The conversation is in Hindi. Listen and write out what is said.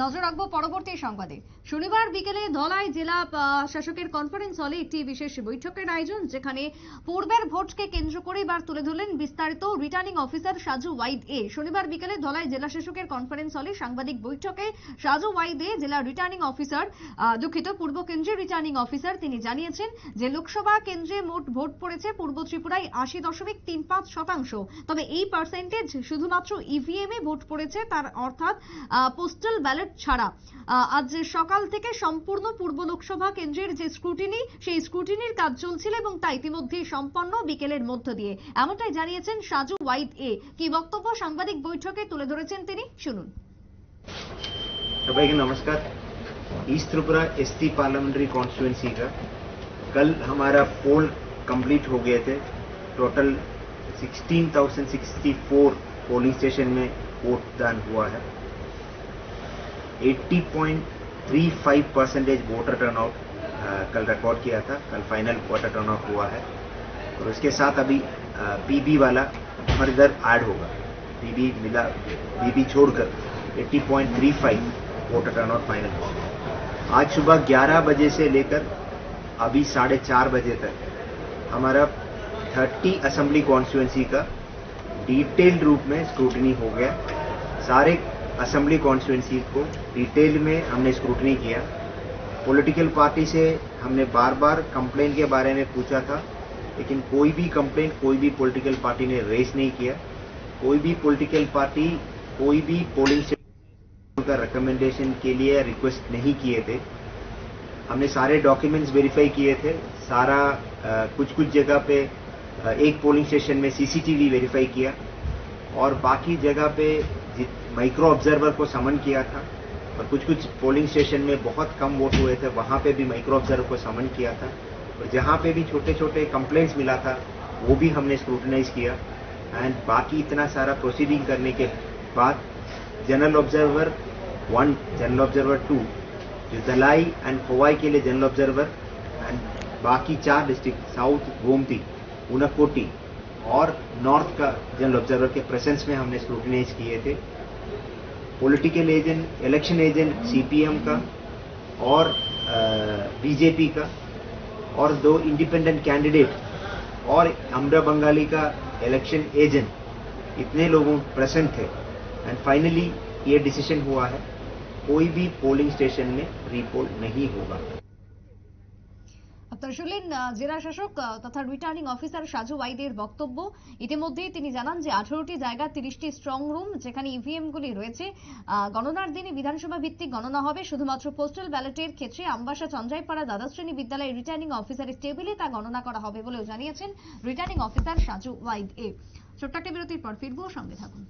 নজর রাখবো পরবর্তী সংবাদে। শনিবার বিকেলে ধলাই জেলা শাসকের কনফারেন্স হলে একটি বিশেষ বৈঠকের আয়োজন, যেখানে পূর্বের ভোটকে কেন্দ্র করে এবার তুলে ধরলেন বিস্তারিত রিটার্নিং অফিসার সাজু ওয়াইদ এ। শনিবার বিকেলে ধলাই জেলা শাসকের কনফারেন্স হলে সাংবাদিক বৈঠকে সাজু ওয়াইদ এ, জেলা রিটার্নিং অফিসার, পূর্ব কেন্দ্রের রিটার্নিং অফিসার, তিনি জানিয়েছেন যে লোকসভা কেন্দ্রে মোট ভোট পড়েছে পূর্ব ত্রিপুরায় 80.35%। তবে এই পার্সেন্টেজ শুধুমাত্র ইভিএম এ ভোট পড়েছে, তার অর্থাৎ পোস্টাল ব্যালট ছাড়া। আজ সকাল থেকে সম্পূর্ণ পূর্ব লোকসভা কেন্দ্রের যে স্ক্রুটিনি, সেই স্ক্রুটিনির কাজ চলছিল এবং তা ইতিমধ্যে সম্পন্ন বিকেলের মধ্য দিয়ে, এমনটাই জানিয়েছেন সাজু ওয়াইদ এ। কি বক্তব্য সাংবাদিক বৈঠকে তুলে ধরেছেন তিনি, শুনুন। सभी नमस्कार। East Tripura ST parliamentary constituency का कल हमारा पोल कंप्लीट हो गए थे। टोटल 16,064 पोलिंग स्टेशन में वोट दान हुआ है। 80.35% वोटर टर्नआउट कल रिकॉर्ड किया था। कल फाइनल वोटर टर्नआउट हुआ है और उसके साथ अभी पीबी वाला हमारे इधर ऐड होगा। पीबी छोड़कर 80.35 वोटर टर्नआउट फाइनल हुआ। आज सुबह 11 बजे से लेकर अभी 4:30 बजे तक हमारा 30 असेंबली कॉन्स्टिट्यूएंसी का डिटेल्ड रूप में स्क्रूटनी हो गया। सारे असेंबली कॉन्स्टिट्यूएंसी को डिटेल में हमने स्क्रूटनी किया। पॉलिटिकल पार्टी से हमने बार बार कंप्लेन के बारे में पूछा था, लेकिन कोई भी कंप्लेन कोई भी पॉलिटिकल पार्टी ने रेस नहीं किया। कोई भी पॉलिटिकल पार्टी कोई भी पोलिंग का रिकमेंडेशन के लिए रिक्वेस्ट नहीं किए थे। हमने सारे डॉक्यूमेंट्स वेरीफाई किए थे। सारा कुछ जगह पे एक पोलिंग स्टेशन में सीसीटीवी वेरीफाई किया और बाकी जगह पे माइक्रो ऑब्जर्वर को समन किया था और कुछ पोलिंग स्टेशन में बहुत कम वोट हुए थे, वहां पे भी माइक्रो ऑब्जर्वर को समन किया था और जहां पे भी छोटे छोटे कंप्लेंट्स मिला था वो भी हमने स्क्रूटनाइज किया। एंड बाकी इतना सारा प्रोसीडिंग करने के बाद जनरल ऑब्जर्वर 1, जनरल ऑब्जर्वर 2, जो धलाई एंड खोवाई के लिए जनरल ऑब्जर्वर एंड बाकी 4 डिस्ट्रिक्ट साउथ गोमती, ऊनाकोटी और नॉर्थ का जनरल ऑब्जर्वर के प्रेजेंस में हमने स्क्रूटनाइज किए थे। Political agent, election agent CPM का और बीजेपी का और 2 इंडिपेंडेंट कैंडिडेट और अमरा बंगाली का इलेक्शन एजेंट, इतने लोगों प्रेजेंट थे। एंड फाइनली ये डिसीजन हुआ है, कोई भी पोलिंग स्टेशन में रीपोल नहीं होगा। আপনারা শুনলেন জেলা শাসক তথা রিটার্নিং অফিসার সাজু ওয়াইদের বক্তব্য। ইতিমধ্যেই তিনি জানান যে 18টি জায়গা 30টি স্ট্রং রুম যেখানে ইভিএম গুলি রয়েছে, গণনার দিনে বিধানসভা ভিত্তিক গণনা হবে। শুধুমাত্র পোস্টাল ব্যালটের ক্ষেত্রে আমবাসা চন্দ্রাইপাড়া দ্বাদশ শ্রেণী বিদ্যালয়ের রিটার্নিং অফিসারের টেবিলে তা গণনা করা হবে বলেও জানিয়েছেন রিটার্নিং অফিসার সাজু ওয়াইদ এ। ছোট্ট একটা বিরতির পর ফিরবো, সঙ্গে থাকুন।